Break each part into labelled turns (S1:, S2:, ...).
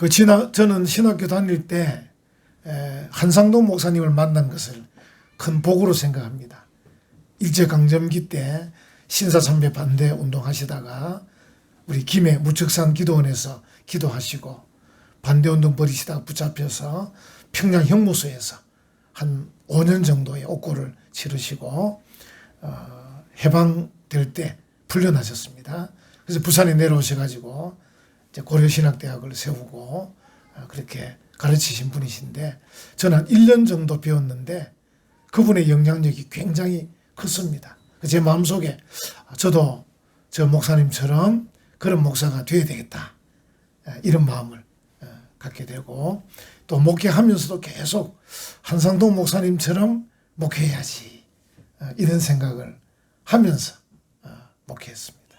S1: 저는 신학교 다닐 때 한상동 목사님을 만난 것을 큰 복으로 생각합니다. 일제강점기 때 신사참배 반대 운동하시다가 우리 김해 무척산 기도원에서 기도하시고 반대운동 벌이시다가 붙잡혀서 평양 형무소에서 한 5년 정도의 옥고를 치르시고 해방될 때 풀려나셨습니다. 그래서 부산에 내려오셔가지고 이제 고려신학대학을 세우고 그렇게 가르치신 분이신데 저는 한 1년 정도 배웠는데 그분의 영향력이 굉장히 컸습니다. 제 마음속에 저도 저 목사님처럼 그런 목사가 되어야 되겠다 이런 마음을 갖게 되고 또 목회하면서도 계속 한상동 목사님처럼 목회해야지 이런 생각을 하면서 목회했습니다.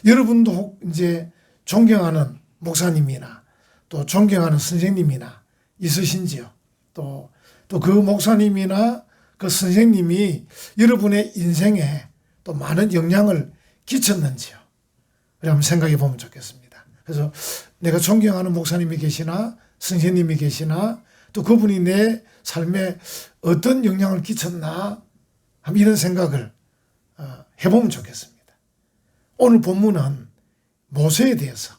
S1: 여러분도 혹 이제 존경하는 목사님이나 또 존경하는 선생님이나 있으신지요? 또 그 목사님이나 그 선생님이 여러분의 인생에 또 많은 영향을 끼쳤는지요? 우리 한번 생각해 보면 좋겠습니다. 그래서 내가 존경하는 목사님이 계시나 선생님이 계시나 또 그분이 내 삶에 어떤 영향을 끼쳤나 한번 이런 생각을 해보면 좋겠습니다. 오늘 본문은 모세에 대해서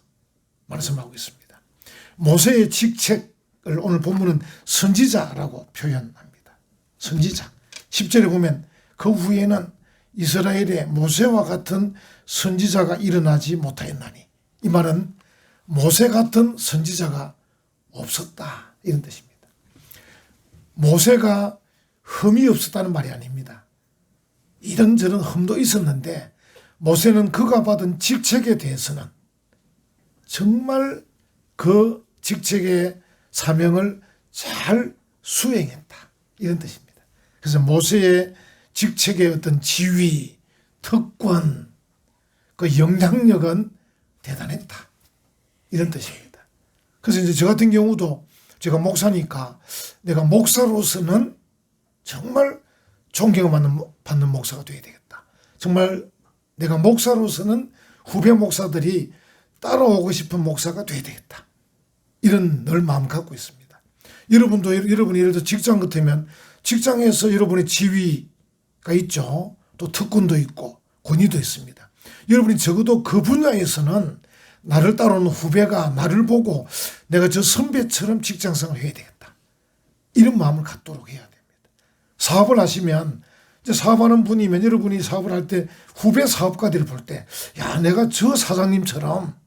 S1: 말씀하고 있습니다. 모세의 직책을 오늘 본문은 선지자라고 표현합니다. 선지자. 10절에 보면 그 후에는 이스라엘에 모세와 같은 선지자가 일어나지 못하였나니 이 말은 모세 같은 선지자가 없었다 이런 뜻입니다. 모세가 흠이 없었다는 말이 아닙니다. 이런저런 흠도 있었는데 모세는 그가 받은 직책에 대해서는 정말 그 직책의 사명을 잘 수행했다 이런 뜻입니다. 그래서 모세의 직책의 어떤 지위, 특권, 그 영향력은 대단했다 이런 뜻입니다. 그래서 이제 저 같은 경우도 제가 목사니까 내가 목사로서는 정말 존경받는 목사가 되어야 되겠다. 정말 내가 목사로서는 후배 목사들이 따라오고 싶은 목사가 되어야 되겠다. 이런 늘 마음 갖고 있습니다. 여러분이 예를 들어 직장 같으면 직장에서 여러분의 지위가 있죠. 또 특권도 있고 권위도 있습니다. 여러분이 적어도 그 분야에서는 나를 따라오는 후배가 나를 보고 내가 저 선배처럼 직장생활을 해야 되겠다. 이런 마음을 갖도록 해야 됩니다. 사업을 하시면 이제 사업하는 분이면 여러분이 사업을 할 때 후배 사업가들을 볼 때 야, 내가 저 사장님처럼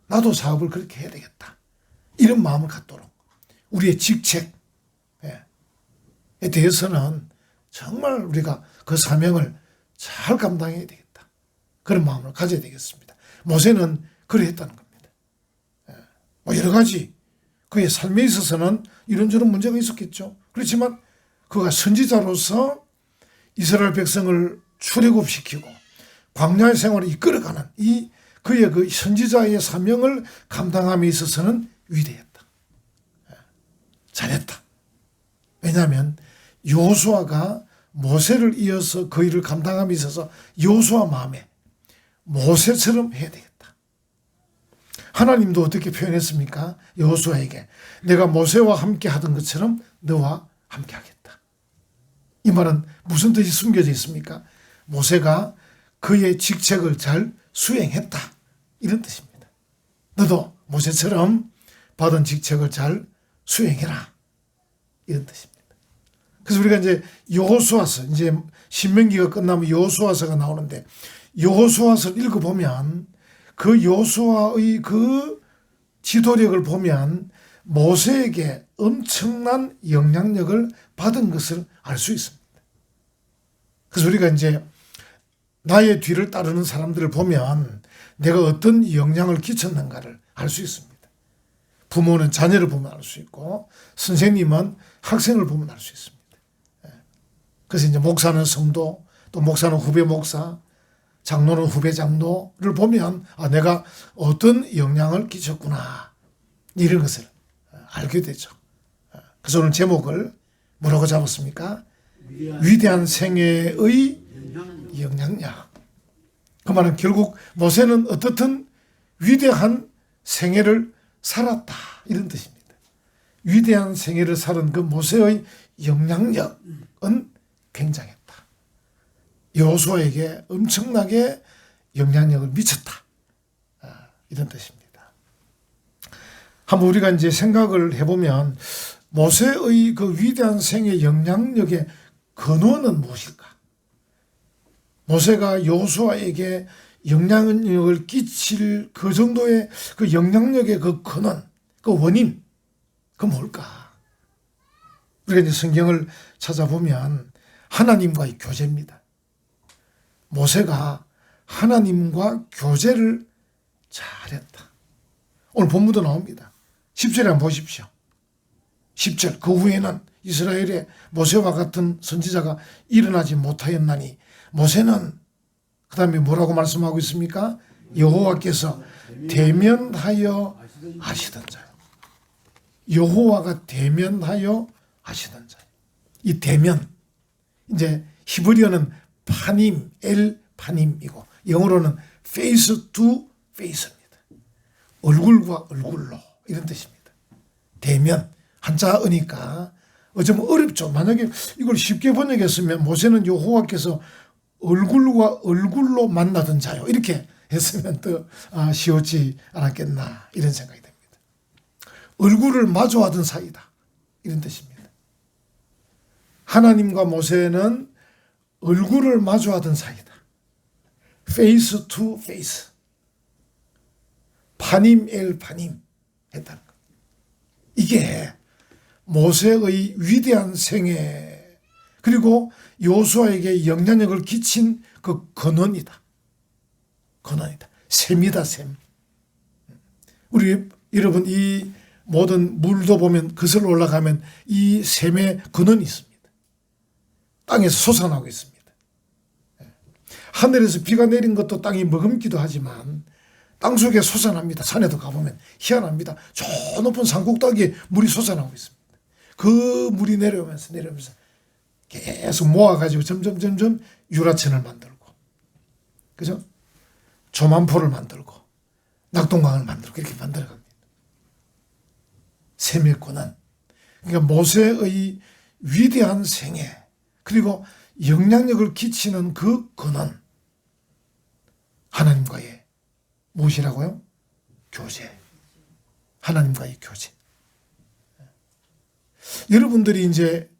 S1: 나도 사업을 그렇게 해야 되겠다. 이런 마음을 갖도록 우리의 직책에 대해서는 정말 우리가 그 사명을 잘 감당해야 되겠다. 그런 마음을 가져야 되겠습니다. 모세는 그러했다는 겁니다. 뭐 여러 가지 그의 삶에 있어서는 이런저런 문제가 있었겠죠. 그렇지만 그가 선지자로서 이스라엘 백성을 출애굽시키고 광야의 생활을 이끌어가는 이 그의 그 선지자의 사명을 감당함에 있어서는 위대했다. 잘했다. 왜냐하면 여호수아가 모세를 이어서 그 일을 감당함에 있어서 여호수아 마음에 모세처럼 해야 되겠다. 하나님도 어떻게 표현했습니까? 여호수아에게 내가 모세와 함께 하던 것처럼 너와 함께 하겠다. 이 말은 무슨 뜻이 숨겨져 있습니까? 모세가 그의 직책을 잘 수행했다. 이런 뜻입니다. 너도 모세처럼 받은 직책을 잘 수행해라. 이런 뜻입니다. 그래서 우리가 이제 여호수아서 이제 신명기가 끝나면 여호수아서가 나오는데 여호수아서를 읽어보면 그 여호수아의 그 지도력을 보면 모세에게 엄청난 영향력을 받은 것을 알 수 있습니다. 그래서 우리가 이제 나의 뒤를 따르는 사람들을 보면 내가 어떤 영향을 끼쳤는가를 알 수 있습니다. 부모는 자녀를 보면 알 수 있고 선생님은 학생을 보면 알 수 있습니다. 그래서 이제 목사는 성도, 또 목사는 후배 목사, 장로는 후배 장로를 보면 내가 어떤 영향을 끼쳤구나 이런 것을 알게 되죠. 그래서 오늘 제목을 뭐라고 잡았습니까? 위대한 생애의 영향력. 그 말은 결국 모세는 어떻든 위대한 생애를 살았다 이런 뜻입니다. 위대한 생애를 살은 그 모세의 영향력은 굉장했다. 여호수아에게 엄청나게 영향력을 미쳤다. 이런 뜻입니다. 한번 우리가 이제 생각을 해보면 모세의 그 위대한 생애 영향력의 근원은 무엇일까? 모세가 여호수아에게 영향력을 끼칠 그 정도의 그 영향력의 그 근원, 그 원인, 그 뭘까? 우리가 이제 성경을 찾아보면 하나님과의 교제입니다. 모세가 하나님과 교제를 잘했다. 오늘 본문도 나옵니다. 10절에 한번 보십시오. 10절, 그 후에는 이스라엘에 모세와 같은 선지자가 일어나지 못하였나니 모세는 그 다음에 뭐라고 말씀하고 있습니까? 여호와께서 대면하여 하시던 자요. 여호와가 대면하여 하시던 자요. 이 대면, 이제 히브리어는 파님, 엘 파님이고 영어로는 face to face입니다. 얼굴과 얼굴로 이런 뜻입니다. 대면, 한자어니까 어쩌면 어렵죠. 만약에 이걸 쉽게 번역했으면 모세는 여호와께서 얼굴과 얼굴로 만나던 자요. 이렇게 했으면 더 쉬웠지 않았겠나 이런 생각이 듭니다. 얼굴을 마주하던 사이다. 이런 뜻입니다. 하나님과 모세는 얼굴을 마주하던 사이다. face to face. 파님 엘 파님 했다는 것. 이게 모세의 위대한 생애 그리고 여호수아에게 영향력을 끼친 그 근원이다. 근원이다. 샘이다, 샘. 우리 여러분 이 모든 물도 보면 거슬러 올라가면 이 샘의 근원이 있습니다. 땅에서 솟아나고 있습니다. 하늘에서 비가 내린 것도 땅이 머금기도 하지만 땅속에 솟아납니다. 산에도 가보면 희한합니다. 저 높은 산꼭대기에 물이 솟아나고 있습니다. 그 물이 내려오면서 계속 모아가지고 점점 유라천을 만들고, 그죠? 조만포를 만들고, 낙동강을 만들고, 이렇게 만들어갑니다. 샘의 권한. 그러니까 모세의 위대한 생애, 그리고 영향력을 끼치는 그 권한. 하나님과의 무엇이라고요? 교제. 하나님과의 교제. 여러분들이 이제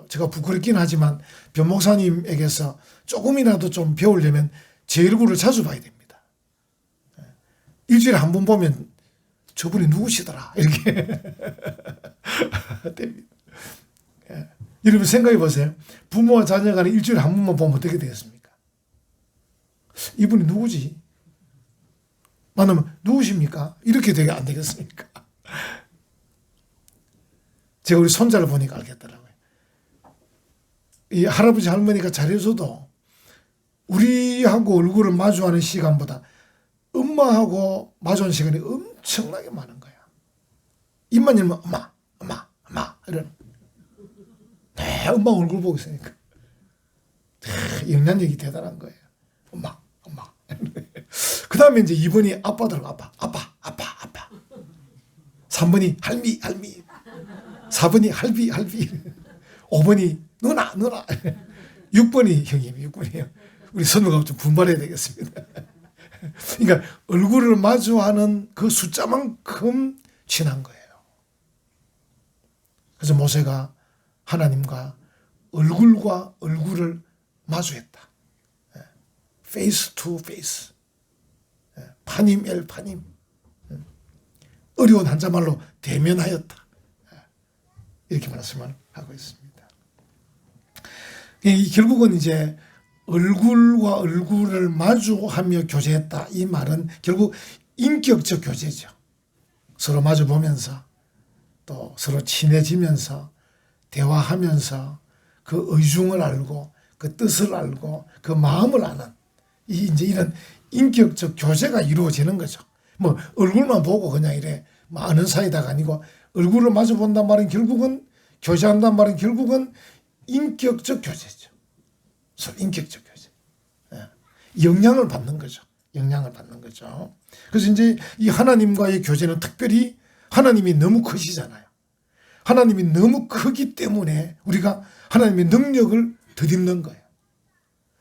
S1: 제가 부끄럽긴 하지만 변 목사님에게서 조금이라도 좀 배우려면 제 얼굴을 자주 봐야 됩니다. 일주일에 한 번 보면 저분이 누구시더라 이렇게 됩니다. 여러분 생각해 보세요. 부모와 자녀 간에 일주일에 한 번만 보면 어떻게 되겠습니까? 이분이 누구지? 만나면 누구십니까? 이렇게 되게 안 되겠습니까? 제가 우리 손자를 보니까 알겠더라고요. 이 할아버지 할머니가 잘해줘도 우리하고 얼굴을 마주하는 시간보다 엄마하고 마주하는 시간이 엄청나게 많은 거야. 입만 열면 엄마 이런. 네, 엄마 얼굴 보고 있으니까 영향력이 대단한 거예요. 엄마. 그 다음에 이제 2번이 아빠들 아빠. 3번이 할미. 4번이 할비. 5번이 누나. 6번이 형님, 6번이요. 우리 선우가 좀 분발해야 되겠습니다. 그러니까 얼굴을 마주하는 그 숫자만큼 친한 거예요. 그래서 모세가 하나님과 얼굴과 얼굴을 마주했다. face to face. 파님 엘 파님. 어려운 한자말로 대면하였다. 이렇게 말씀을 하고 있습니다. 결국은 이제 얼굴과 얼굴을 마주하며 교제했다. 이 말은 결국 인격적 교제죠. 서로 마주 보면서 또 서로 친해지면서 대화하면서 그 의중을 알고 그 뜻을 알고 그 마음을 아는 이제 이런 인격적 교제가 이루어지는 거죠. 얼굴만 보고 그냥 이래 아는 사이다가 아니고 얼굴을 마주 본단 말은 결국은 교제한단 말은 결국은 인격적 교제죠. 서로 인격적 교제. 영향을 받는 거죠. 그래서 이제 이 하나님과의 교제는 특별히 하나님이 너무 크시잖아요. 하나님이 너무 크기 때문에 우리가 하나님의 능력을 덧입는 거예요.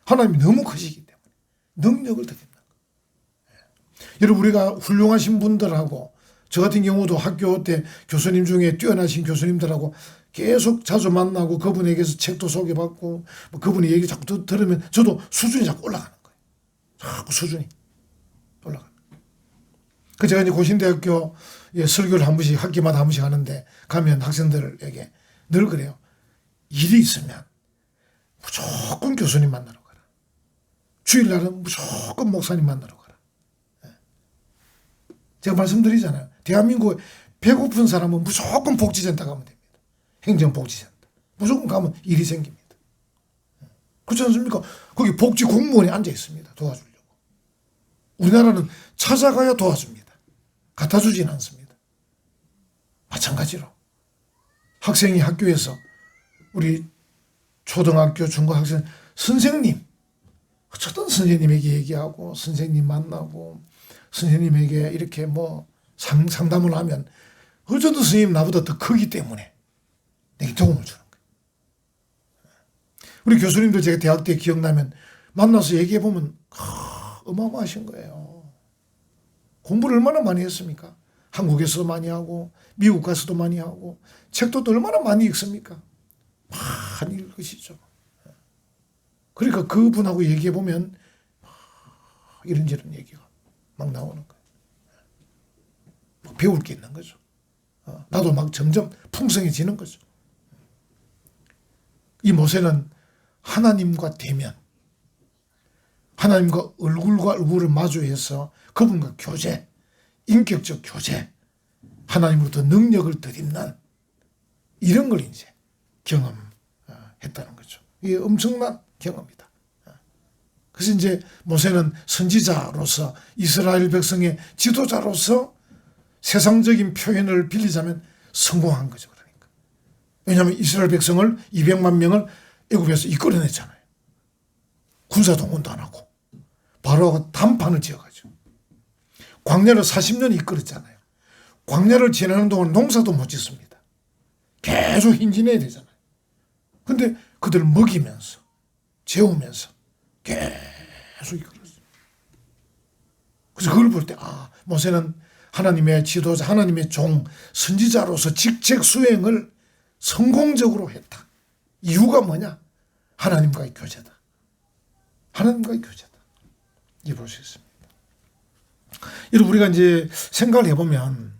S1: 하나님이 너무 크시기 때문에 능력을 덧입는 거예요. 여러분, 우리가 훌륭하신 분들하고 저 같은 경우도 학교 때 교수님 중에 뛰어나신 교수님들하고 계속 자주 만나고 그분에게서 책도 소개받고 뭐 그분의 얘기 자꾸 들으면 저도 수준이 자꾸 올라가는 거예요. 자꾸 수준이 올라가는 거예요. 그 제가 이제 고신대학교 설교를 한 번씩 학기마다 한 번씩 하는데 가면 학생들에게 늘 그래요. 일이 있으면 무조건 교수님 만나러 가라. 주일날은 무조건 목사님 만나러 가라. 제가 말씀드리잖아요. 대한민국에 배고픈 사람은 무조건 복지센터 가면 됩니다. 행정복지센터. 무조건 가면 일이 생깁니다. 그렇지 않습니까? 거기 복지 공무원이 앉아 있습니다. 도와주려고. 우리나라는 찾아가야 도와줍니다. 갖다 주진 않습니다. 마찬가지로 학생이 학교에서 우리 초등학교, 중고학생 선생님, 어쨌든 선생님에게 얘기하고 선생님 만나고 선생님에게 이렇게 뭐 상담을 하면 어쨌든 선생님 나보다 더 크기 때문에 내게 도움을 주는 거예요. 우리 교수님들 제가 대학 때 기억나면 만나서 얘기해 보면 어마어마하신 거예요. 공부를 얼마나 많이 했습니까? 한국에서도 많이 하고 미국 가서도 많이 하고 책도 또 얼마나 많이 읽습니까? 많이 읽으시죠. 그러니까 그분하고 얘기해 보면 이런저런 얘기가 막 나오는 거예요. 막 배울 게 있는 거죠. 나도 막 점점 풍성해지는 거죠. 이 모세는 하나님과 대면, 하나님과 얼굴과 얼굴을 마주해서 그분과 교제, 인격적 교제, 하나님으로부터 능력을 덧입는 이런 걸 이제 경험했다는 거죠. 이게 엄청난 경험이다. 그래서 이제 모세는 선지자로서 이스라엘 백성의 지도자로서 세상적인 표현을 빌리자면 성공한 거죠. 그러니까. 왜냐하면 이스라엘 백성을 200만 명을 애굽에서 이끌어냈잖아요. 군사동원도 안 하고 바로하고 단판을 지어가지고 광야를 40년 이끌었잖아요. 광야를 지나는 동안 농사도 못 짓습니다. 계속 힘지내야 되잖아요. 근데 그들을 먹이면서 재우면서 계속 이끌었어요. 그래서 그걸 볼 때 모세는 하나님의 지도자, 하나님의 종, 선지자로서 직책 수행을 성공적으로 했다. 이유가 뭐냐? 하나님과의 교제다. 하나님과의 교제다. 이게 볼 수 있습니다. 여러분, 우리가 이제 생각을 해보면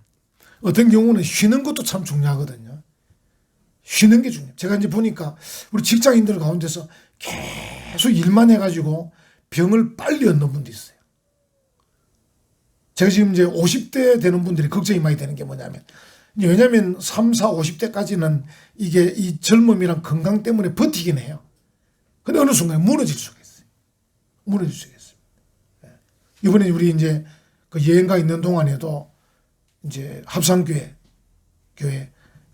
S1: 어떤 경우는 쉬는 것도 참 중요하거든요. 쉬는 게 중요해요. 제가 이제 보니까 우리 직장인들 가운데서 계속 일만 해가지고 병을 빨리 얻는 분도 있어요. 제가 지금 이제 50대 되는 분들이 걱정이 많이 되는 게 뭐냐면, 왜냐하면 3, 4, 50대까지는 이게 이 젊음이랑 건강 때문에 버티긴 해요. 근데 어느 순간에 무너질 수가 있어요. 무너질 수가 있어요. 이번에 우리 이제 그 여행가 있는 동안에도 이제 합산교회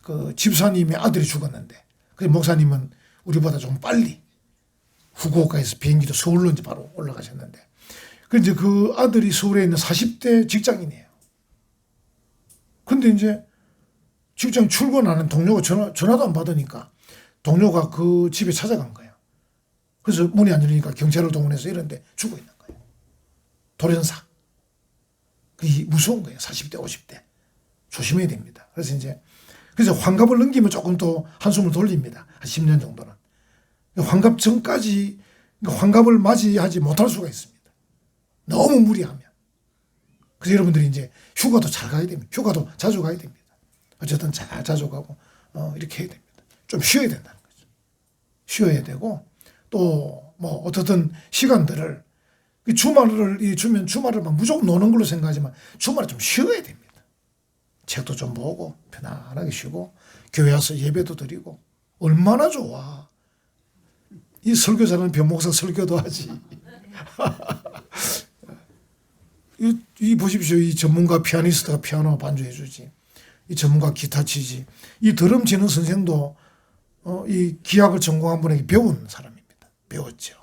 S1: 그 집사님의 아들이 죽었는데, 그 목사님은 우리보다 좀 빨리 후쿠오카에서 비행기로 서울로 이제 바로 올라가셨는데, 그 이제 그 아들이 서울에 있는 40대 직장인이에요. 근데 이제 직장 출근하는 동료가 전화도 안 받으니까 동료가 그 집에 찾아간 거예요. 그래서 문이 안 열리니까 경찰을 동원해서 이런데 죽어 있는 거예요. 돌연사. 그게 무서운 거예요. 40대, 50대. 조심해야 됩니다. 그래서 환갑을 넘기면 조금 또 한숨을 돌립니다. 한 10년 정도는. 환갑 전까지 환갑을 맞이하지 못할 수가 있습니다. 너무 무리하면. 그래서 여러분들이 이제 휴가도 잘 가야 됩니다. 휴가도 자주 가야 됩니다. 어쨌든 자주 가고 이렇게 해야 됩니다. 좀 쉬어야 된다는 거죠. 쉬어야 되고 또 뭐 어떻든 시간들을 주말을 주면 주말을 막 무조건 노는 걸로 생각하지만 주말에 좀 쉬어야 됩니다. 책도 좀 보고 편안하게 쉬고 교회 와서 예배도 드리고 얼마나 좋아. 이 설교자는 변목사 설교도 하지. 이 보십시오. 이 전문가 피아니스트가 피아노 반주해 주지. 이 전문가 기타 치지. 이 드럼 치는 선생도 이 기악을 전공한 분에게 배운 사람입니다. 배웠죠.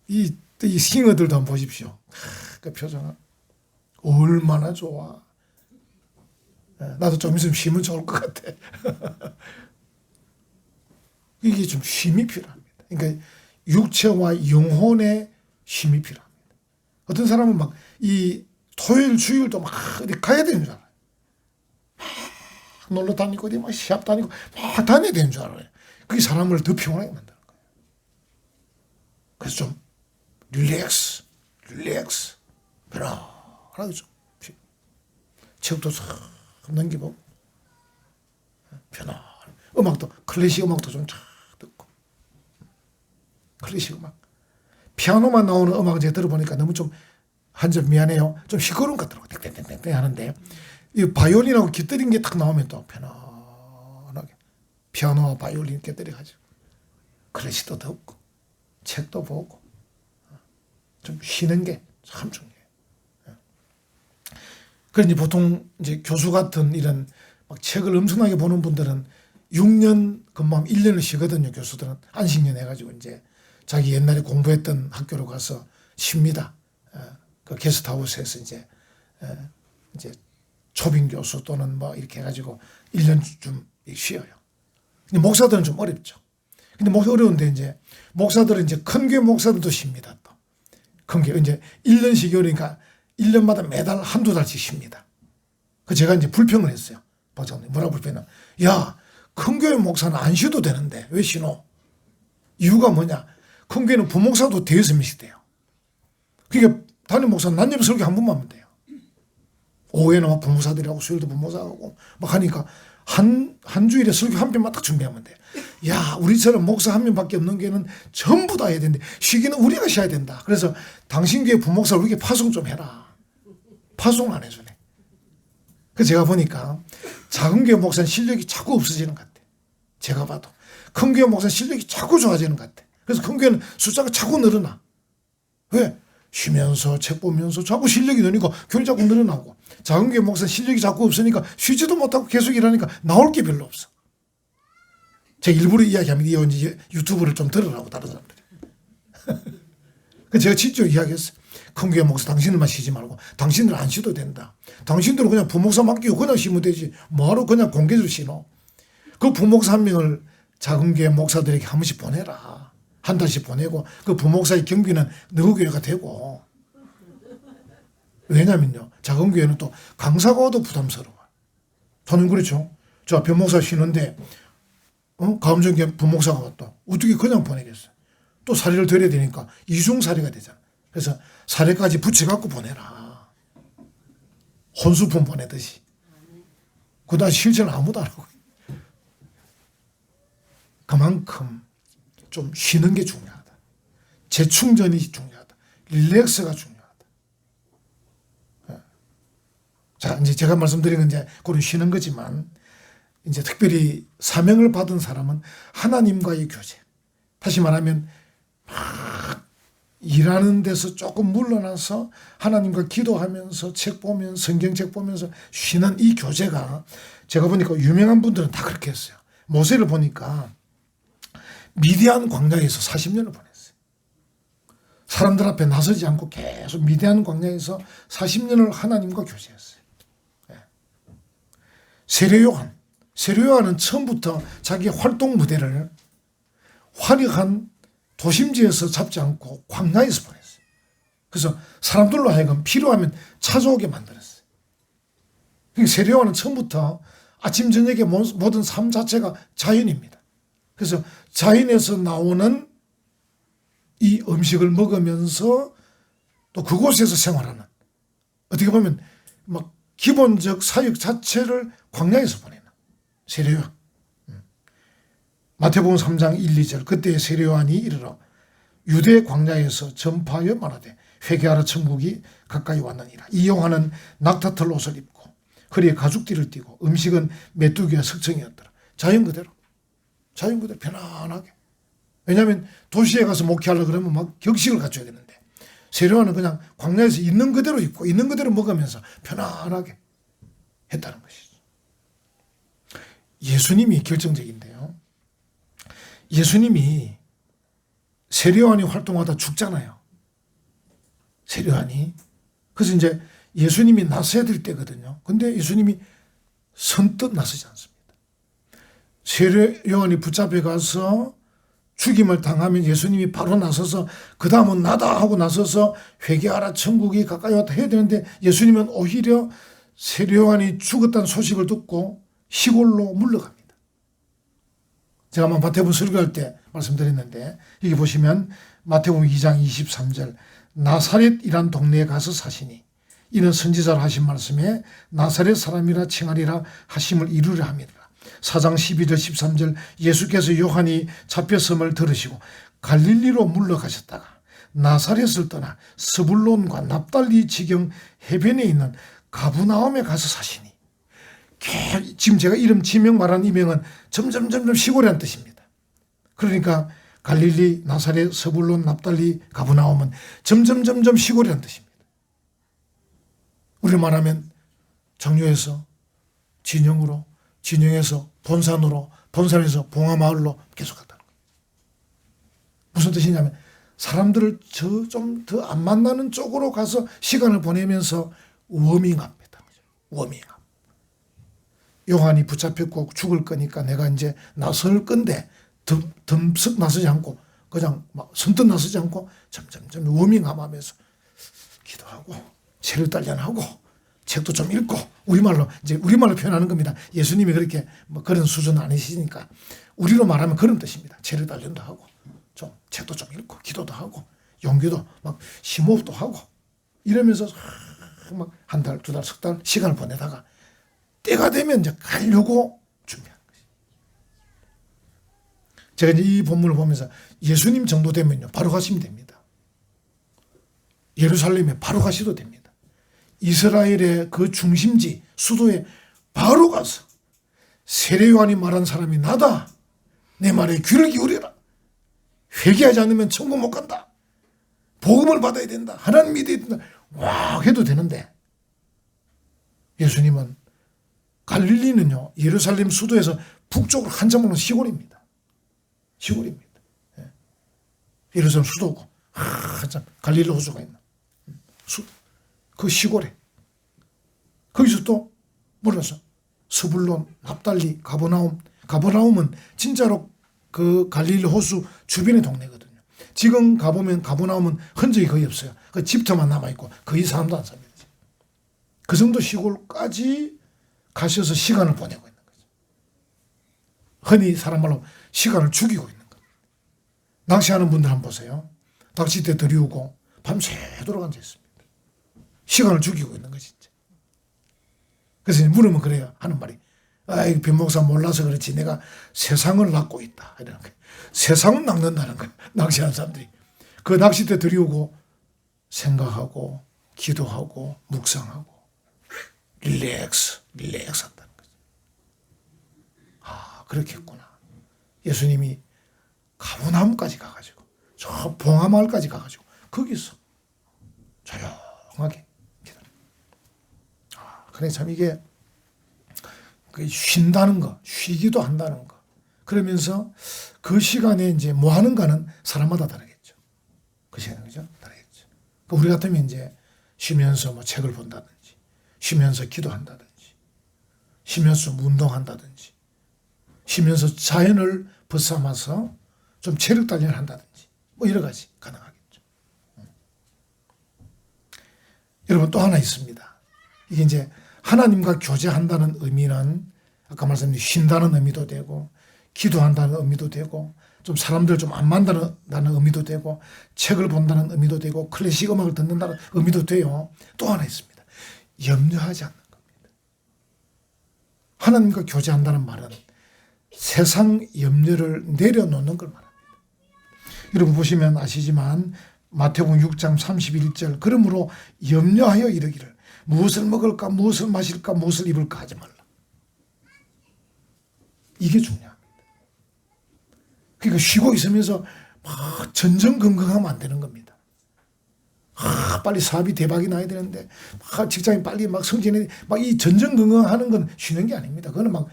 S1: 이 싱어들도 한번 보십시오. 그 표정은 얼마나 좋아. 나도 좀 있으면 쉬면 좋을 것 같아. 이게 좀 쉼이 필요합니다. 그러니까 육체와 영혼의 쉼이 필요합니다. 어떤 사람은 막 이 토요일 주일도 막 어디 가야 되는 줄 알아요. 막 놀러 다니고 어디 막 시합 다니고 막 다녀야 되는 줄 알아요. 그게 사람을 더 피곤하게 만드는 거예요. 그래서 좀 릴렉스 편안하게 좀 책도 싹 넘기고 편안. 음악도 클래식 음악도 좀 쫙 듣고 클래식 음악 피아노만 나오는 음악을 제가 들어보니까 너무 좀 한 점 미안해요. 좀 시끄러운 것 같더라고요. 땡땡땡땡 하는데 이 바이올린하고 깃들인 게 딱 나오면 또 편안하게 피아노와 바이올린 깃들이 가지고 클래식도 듣고 책도 보고 좀 쉬는 게 참 중요해요. 그런데 보통 이제 교수 같은 이런 막 책을 엄청나게 보는 분들은 6년 근무하면 1년을 쉬거든요. 교수들은 안식년 해가지고 이제 자기 옛날에 공부했던 학교로 가서 쉽니다. 그 게스트하우스에서 이제 초빙 교수 또는 뭐 이렇게 해가지고 1년쯤 쉬어요. 근데 목사들은 좀 어렵죠. 근데 어려운데 이제 목사들은 이제 큰 교회 목사들도 쉽니다. 또 큰 교회 이제 1년씩 그러니까 1년마다 매달 한두 달씩 쉽니다. 그 제가 이제 불평을 했어요. 보장님 뭐라 불평은 야, 큰 교회 목사는 안 쉬어도 되는데 왜 쉬노? 이유가 뭐냐? 큰 교회는 부목사도 대여섯 명씩 돼요. 그러니까 담임 목사는 난임 설교 한 번만 하면 돼요. 오후에는 막 부목사들이라고 수요일도 부목사하고 막 하니까 한 주일에 설교 한 편만 딱 준비하면 돼요. 야, 우리처럼 목사 한 명밖에 없는 교회는 전부 다 해야 되는데 쉬기는 우리가 쉬어야 된다. 그래서 당신 교회 부목사 우리에게 파송 좀 해라. 파송 안 해주네. 그래서 제가 보니까 작은 교회 목사는 실력이 자꾸 없어지는 것 같아요. 제가 봐도. 큰 교회 목사는 실력이 자꾸 좋아지는 것 같아요. 그래서 큰 교회는 숫자가 자꾸 늘어나. 왜? 쉬면서 책 보면서 자꾸 실력이 느니까 교회 자꾸 늘어나고 작은 교회 목사는 실력이 자꾸 없으니까 쉬지도 못하고 계속 일하니까 나올 게 별로 없어. 제가 일부러 이야기하면 이제 유튜브를 좀 들으라고 다른 사람들이. 그래서 제가 직접 이야기했어요. 큰 교회 목사 당신들만 쉬지 말고 당신들 안 쉬도 된다. 당신들은 그냥 부목사 맡기고 그냥 쉬면 되지. 뭐하러 그냥 공개적으로 쉬노. 그 부목사 한 명을 작은 교회 목사들에게 한 번씩 보내라. 한 달씩 보내고 그 부목사의 경비는 너희 교회가 되고. 왜냐면요. 작은 교회는 또 강사가 와도 부담스러워. 저는 그렇죠. 저 변목사 쉬는데 가음정교 부목사가 왔다. 어떻게 그냥 보내겠어요. 또 사례를 드려야 되니까 이중 사례가 되잖아. 그래서 사례까지 붙여갖고 보내라. 혼수품 보내듯이. 그다음 실천을 아무도 안 하고. 그만큼 좀 쉬는 게 중요하다. 재충전이 중요하다. 릴렉스가 중요하다. 자, 이제 제가 말씀드린 건 이제 그런 쉬는 거지만 이제 특별히 사명을 받은 사람은 하나님과의 교제. 다시 말하면 막 일하는 데서 조금 물러나서 하나님과 기도하면서 책 보면서 성경책 보면서 쉬는 이 교제가 제가 보니까 유명한 분들은 다 그렇게 했어요. 모세를 보니까 미디안 광야에서 40년을 보냈어요. 사람들 앞에 나서지 않고 계속 미디안 광야에서 40년을 하나님과 교제했어요. 세례요한은 처음부터 자기 활동 무대를 화려한 도심지에서 잡지 않고 광야에서 보냈어요. 그래서 사람들로 하여금 필요하면 찾아오게 만들었어요. 그러니까 세례요한은 처음부터 아침 저녁에 모든 삶 자체가 자연입니다. 그래서 자연에서 나오는 이 음식을 먹으면서 또 그곳에서 생활하는, 어떻게 보면 막 기본적 사역 자체를 광야에서 보내는 세례요한. 마태복음 3장 1, 2절 그때 세례요한이 이르러 유대 광야에서 전파하여 말하되 회개하라 천국이 가까이 왔느니라. 이 요한은 낙타털 옷을 입고 허리에 가죽띠를 띠고 음식은 메뚜기와 석청이었더라. 자연 그대로 편안하게. 왜냐하면 도시에 가서 목회하려고 그러면 막 격식을 갖춰야 되는데 세례요한은 그냥 광야에서 있는 그대로 입고 있는 그대로 먹으면서 편안하게 했다는 것이죠. 예수님이 결정적인데요. 예수님이 세례요한이 활동하다 죽잖아요. 세례요한이. 그래서 이제 예수님이 나서야 될 때거든요. 근데 예수님이 선뜻 나서지 않습니다. 세례 요한이 붙잡혀 가서 죽임을 당하면 예수님이 바로 나서서 그 다음은 나다 하고 나서서 회개하라 천국이 가까이 왔다 해야 되는데 예수님은 오히려 세례 요한이 죽었다는 소식을 듣고 시골로 물러갑니다. 제가 아마 마태복음 설교할 때 말씀드렸는데 여기 보시면 마태복음 2장 23절 나사렛이란 동네에 가서 사시니 이는 선지자로 하신 말씀에 나사렛 사람이라 칭하리라 하심을 이루려 함이라. 4장 12절 13절 예수께서 요한이 잡혔음을 들으시고 갈릴리로 물러가셨다가 나사렛을 떠나 스불론과 납달리 지경 해변에 있는 가브나움에 가서 사시니 지금 제가 이름 지명 말하는 이명은 점점 시골이라는 뜻입니다. 그러니까 갈릴리, 나사렛, 스불론, 납달리, 가브나움은 점점 시골이라는 뜻입니다. 우리로 말하면 정료에서 진영으로, 진영에서 본산으로, 본산에서 봉화마을로 계속 갔다는 거예요. 무슨 뜻이냐면 사람들을 좀 더 안 만나는 쪽으로 가서 시간을 보내면서 워밍업했다는 거죠. 워밍업. 요한이 붙잡혔고 죽을 거니까 내가 이제 나설 건데 덤쓱 나서지 않고 그냥 막 선뜻 나서지 않고 점점 워밍업하면서 기도하고 체력 단련하고 책도 좀 읽고 우리말로 표현하는 겁니다. 예수님이 그렇게 뭐 그런 수준은 아니시니까 우리로 말하면 그런 뜻입니다. 체력 단련도 하고 좀 책도 좀 읽고 기도도 하고 용기도 막 심호흡도 하고 이러면서 막 한 달, 두 달, 석 달 시간을 보내다가 때가 되면 이제 가려고 준비하는 것이. 제가 이제 이 본문을 보면서 예수님 정도 되면요 바로 가시면 됩니다. 예루살렘에 바로 가셔도 됩니다. 이스라엘의 그 중심지 수도에 바로 가서 세례 요한이 말한 사람이 나다. 내 말에 귀를 기울여라. 회개하지 않으면 천국 못 간다. 복음을 받아야 된다. 하나님 믿어야 된다. 와 해도 되는데 예수님은 갈릴리는요 예루살렘 수도에서 북쪽으로 한참으로 시골입니다. 시골입니다. 예. 예루살렘 수도고 한참 갈릴리 호수가 있는 그 시골에 거기서 또 몰라서 스불론, 납달리, 가버나움은 진짜로 그 갈릴리 호수 주변의 동네거든요. 지금 가보면 가버나움은 흔적이 거의 없어요. 그 집터만 남아있고 거의 사람도 안 삽니다. 그 정도 시골까지 가셔서 시간을 보내고 있는 거죠. 흔히 사람 말로 시간을 죽이고 있는 거예요. 낚시하는 분들 한번 보세요. 낚싯대 들이우고 밤새도록 앉아있습니다. 시간을 죽이고 있는 거지. 그래서 물으면 그래요. 하는 말이 이거 변 목사 몰라서 그렇지 내가 세상을 낚고 있다. 이러는 거예요. 세상은 낚는다는 거예요. 낚시하는 사람들이. 그 낚싯대 들이우고 생각하고 기도하고 묵상하고 릴렉스 한다는 거죠. 그렇겠구나. 예수님이 가버나움까지 가가지고 저 봉화마을까지 가가지고 거기서 조용하게 그래 참 이게 쉰다는 거, 쉬기도 한다는 거. 그러면서 그 시간에 이제 뭐 하는가는 사람마다 다르겠죠. 그 시간에 그죠? 다르겠죠. 우리 같으면 이제 쉬면서 뭐 책을 본다든지, 쉬면서 기도한다든지, 쉬면서 운동한다든지, 쉬면서 자연을 벗삼아서 좀 체력 단련을 한다든지, 뭐 여러 가지 가능하겠죠. 여러분 또 하나 있습니다. 이게 이제 하나님과 교제한다는 의미는 아까 말씀드린 쉰다는 의미도 되고 기도한다는 의미도 되고 좀 사람들 좀 안 만나는 의미도 되고 책을 본다는 의미도 되고 클래식 음악을 듣는다는 의미도 돼요. 또 하나 있습니다. 염려하지 않는 겁니다. 하나님과 교제한다는 말은 세상 염려를 내려놓는 걸 말합니다. 여러분 보시면 아시지만 마태복음 6장 31절 그러므로 염려하여 이르기를 무엇을 먹을까 무엇을 마실까 무엇을 입을까 하지 말라. 이게 중요합니다. 그러니까 쉬고 있으면서 막 전전긍긍하면 안 되는 겁니다. 빨리 사업이 대박이 나야 되는데 막 직장이 빨리 막 승진해 막 이 전전긍긍하는 건 쉬는 게 아닙니다. 그거는 막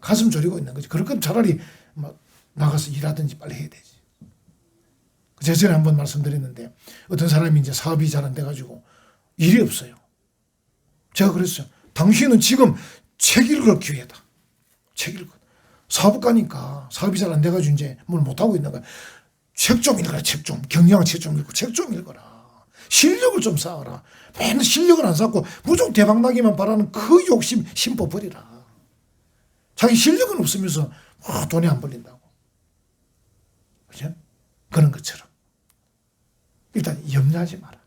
S1: 가슴 졸이고 있는 거지. 그럴 거면 차라리 막 나가서 일하든지 빨리 해야 되지. 제가 전에 한번 말씀드렸는데 어떤 사람이 이제 사업이 잘 안 돼가지고 일이 없어요. 제가 그랬어요. 당신은 지금 책 읽을 기회다. 책 읽어. 사업가니까 사업이 잘 안 돼가지고 이제 뭘 못하고 있는 거야. 책 좀 읽어라. 책 좀. 경영학 책 좀 읽고 책 좀 읽어라. 실력을 좀 쌓아라. 맨날 실력을 안 쌓고 무조건 대박나기만 바라는 그 욕심 심어버리라. 자기 실력은 없으면서 돈이 안 벌린다고. 그죠? 그런 것처럼. 일단 염려하지 마라.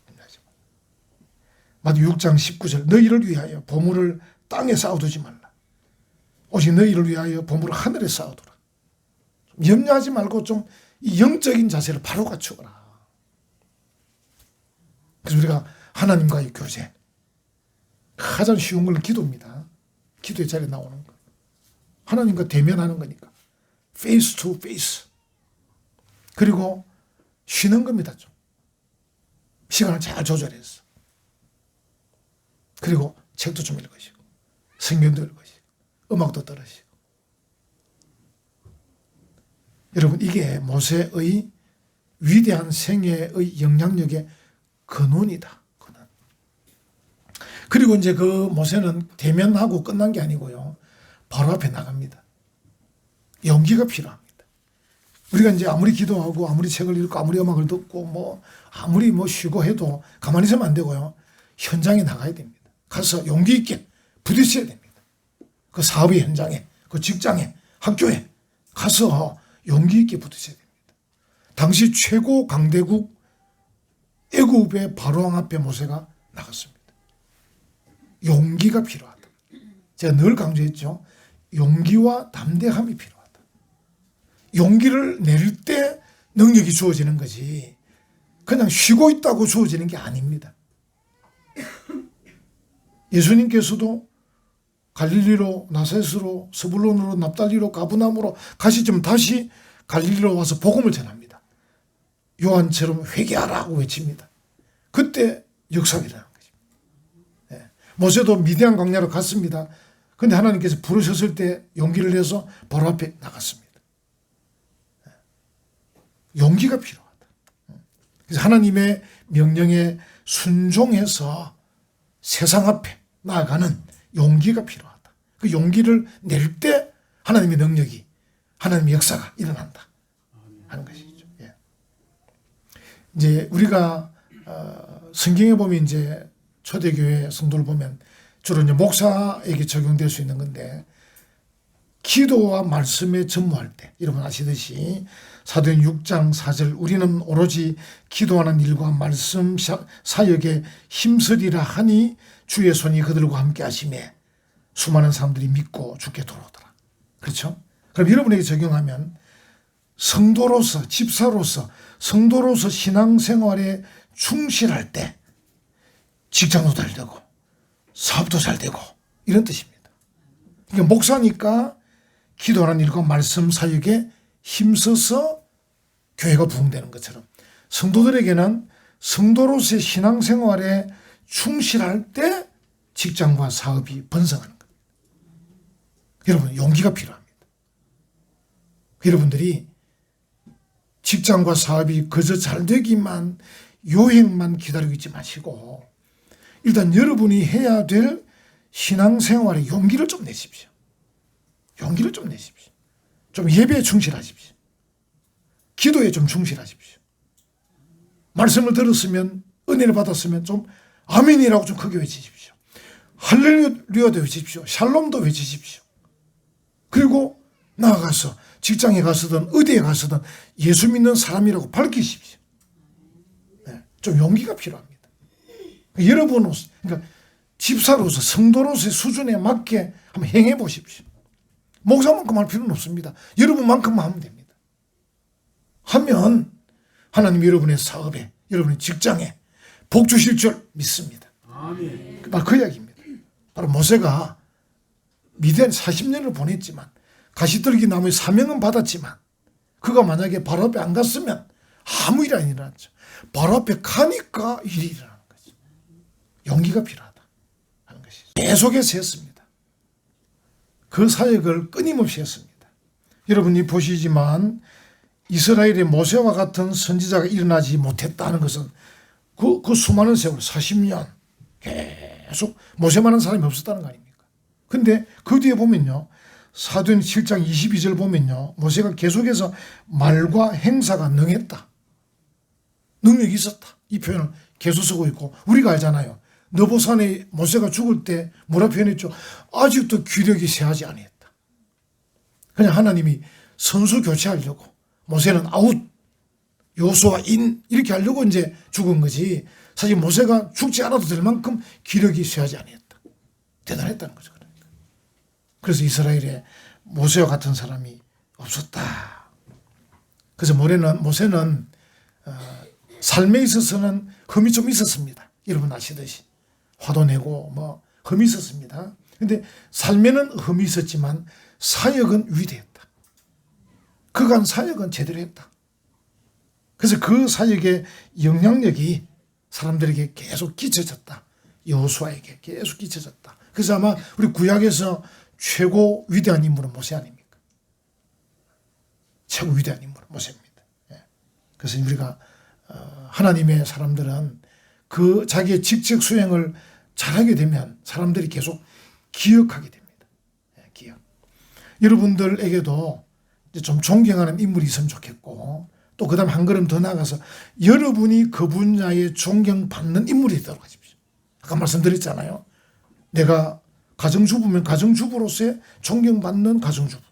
S1: 염려하지 마라. 마태 6장 19절 너희를 위하여 보물을 땅에 쌓아두지 말라. 오직 너희를 위하여 보물을 하늘에 쌓아두라. 염려하지 말고 좀 이 영적인 자세를 바로 갖추어라. 그래서 우리가 하나님과의 교제, 가장 쉬운 건 기도입니다. 기도의 자리에 나오는 거. 하나님과 대면하는 거니까. face to face. 그리고 쉬는 겁니다. 좀. 시간을 잘 조절해서. 그리고 책도 좀 읽으시고, 성경도 읽으시고, 음악도 들으시고. 여러분, 이게 모세의 위대한 생애의 영향력의 근원이다. 근원. 그리고 이제 그 모세는 대면하고 끝난 게 아니고요. 바로 앞에 나갑니다. 용기가 필요합니다. 우리가 이제 아무리 기도하고 아무리 책을 읽고 아무리 음악을 듣고 아무리 쉬고 해도 가만히 있으면 안 되고요. 현장에 나가야 됩니다. 가서 용기 있게 부딪혀야 됩니다. 그 사업의 현장에, 그 직장에, 학교에 가서 용기 있게 부딪혀야 됩니다. 당시 최고 강대국 애굽의 바로왕 앞에 모세가 나갔습니다. 용기가 필요하다. 제가 늘 강조했죠. 용기와 담대함이 필요하다. 용기를 낼 때 능력이 주어지는 거지 그냥 쉬고 있다고 주어지는 게 아닙니다. 예수님께서도 갈릴리로 나사렛으로 스불론으로 납달리로 가브나움으로 가시점 다시 갈릴리로 와서 복음을 전합니다. 요한처럼 회개하라고 외칩니다. 그때 역사가 일어난 것입니다. 네. 모세도 미디안 광야로 갔습니다. 그런데 하나님께서 부르셨을 때 용기를 내서 바로 앞에 나갔습니다. 네. 용기가 필요하다. 그래서 하나님의 명령에 순종해서 세상 앞에 나아가는 용기가 필요하다. 그 용기를 낼 때 하나님의 능력이, 하나님의 역사가 일어난다 하는 것이죠. 예. 이제 우리가 성경에 보면 이제 초대교회 성도를 보면 주로 이제 목사에게 적용될 수 있는 건데 기도와 말씀에 전무할 때 여러분 아시듯이 사도행 6장 4절 우리는 오로지 기도하는 일과 말씀 사역에 힘쓰리라 하니 주의 손이 그들과 함께 하심에 수많은 사람들이 믿고 주께 돌아오더라. 그렇죠? 그럼 여러분에게 적용하면 성도로서 집사로서 성도로서 신앙생활에 충실할 때 직장도 잘 되고 사업도 잘 되고 이런 뜻입니다. 그러니까 목사니까 기도하는 일과 말씀 사역에 힘써서 교회가 부흥되는 것처럼 성도들에게는 성도로서의 신앙생활에 충실할 때 직장과 사업이 번성하는 겁니다. 여러분 용기가 필요합니다. 여러분들이 직장과 사업이 그저 잘 되기만 요행만 기다리고 있지 마시고 일단 여러분이 해야 될 신앙생활에 용기를 좀 내십시오. 용기를 좀 내십시오. 좀 예배에 충실하십시오. 기도에 좀 충실하십시오. 말씀을 들었으면 은혜를 받았으면 좀 아멘이라고 좀 크게 외치십시오. 할렐루야도 외치십시오. 샬롬도 외치십시오. 그리고 나아가서 직장에 가서든 어디에 가서든 예수 믿는 사람이라고 밝히십시오. 네, 좀 용기가 필요합니다. 여러분으로서 그러니까 집사로서 성도로서의 수준에 맞게 한번 행해 보십시오. 목사만큼 할 필요는 없습니다. 여러분만큼만 하면 됩니다. 하면 하나님 여러분의 사업에 여러분의 직장에 복 주실 줄 믿습니다. 아멘. 바로 그 이야기입니다. 바로 모세가 미디안 40년을 보냈지만 가시떨기 나무의 사명은 받았지만 그가 만약에 바로 앞에 안 갔으면 아무 일이 안 일어났죠. 바로 앞에 가니까 일이 일어나는 거죠. 용기가 필요하다 하는 것이죠. 계속해서 했습니다. 그 사역을 끊임없이 했습니다. 여러분이 보시지만 이스라엘의 모세와 같은 선지자가 일어나지 못했다는 것은 그 수많은 세월 40년 계속 모세만한 사람이 없었다는 거 아닙니까? 근데 그 뒤에 보면요. 사도행 7장 22절 보면요. 모세가 계속해서 말과 행사가 능했다. 능력이 있었다. 이 표현을 계속 쓰고 있고 우리가 알잖아요. 느보산에 모세가 죽을 때 뭐라 표현했죠? 아직도 기력이 쇠하지 아니했다. 그냥 하나님이 선수 교체하려고 모세는 아웃, 요수와 인 이렇게 하려고 이제 죽은 거지. 사실 모세가 죽지 않아도 될 만큼 기력이 쇠하지 아니했다. 대단했다는 거죠. 그러니까. 그래서 이스라엘에 모세와 같은 사람이 없었다. 그래서 모세는 삶에 있어서는 흠이 좀 있었습니다. 여러분 아시듯이 화도 내고 뭐 흠이 있었습니다. 근데 삶에는 흠이 있었지만 사역은 위대했다. 그간 사역은 제대로 했다. 그래서 그 사역의 영향력이 사람들에게 계속 끼쳐졌다. 여호수아에게 계속 끼쳐졌다. 그래서 아마 우리 구약에서 최고 위대한 인물은 모세 아닙니까? 최고 위대한 인물은 모세입니다. 그래서 우리가 하나님의 사람들은 그 자기의 직책 수행을 잘하게 되면 사람들이 계속 기억하게 됩니다. 기억. 여러분들에게도 이제 좀 존경하는 인물이 있으면 좋겠고 또 그 다음 한 걸음 더 나아가서 여러분이 그 분야에 존경받는 인물이 되도록 하십시오. 아까 말씀드렸잖아요. 내가 가정주부면 가정주부로서의 존경받는 가정주부.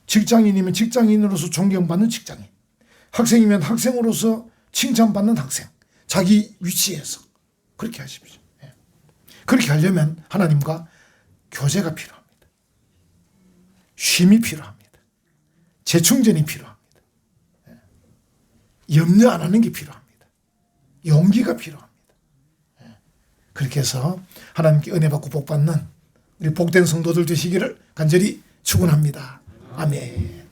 S1: 직장인이면 직장인으로서 존경받는 직장인. 학생이면 학생으로서 칭찬받는 학생. 자기 위치에서. 그렇게 하십시오. 그렇게 하려면 하나님과 교제가 필요합니다. 쉼이 필요합니다. 재충전이 필요합니다. 염려 안 하는 게 필요합니다. 용기가 필요합니다. 그렇게 해서 하나님께 은혜 받고 복 받는 우리 복된 성도들 되시기를 간절히 축원합니다. 아멘.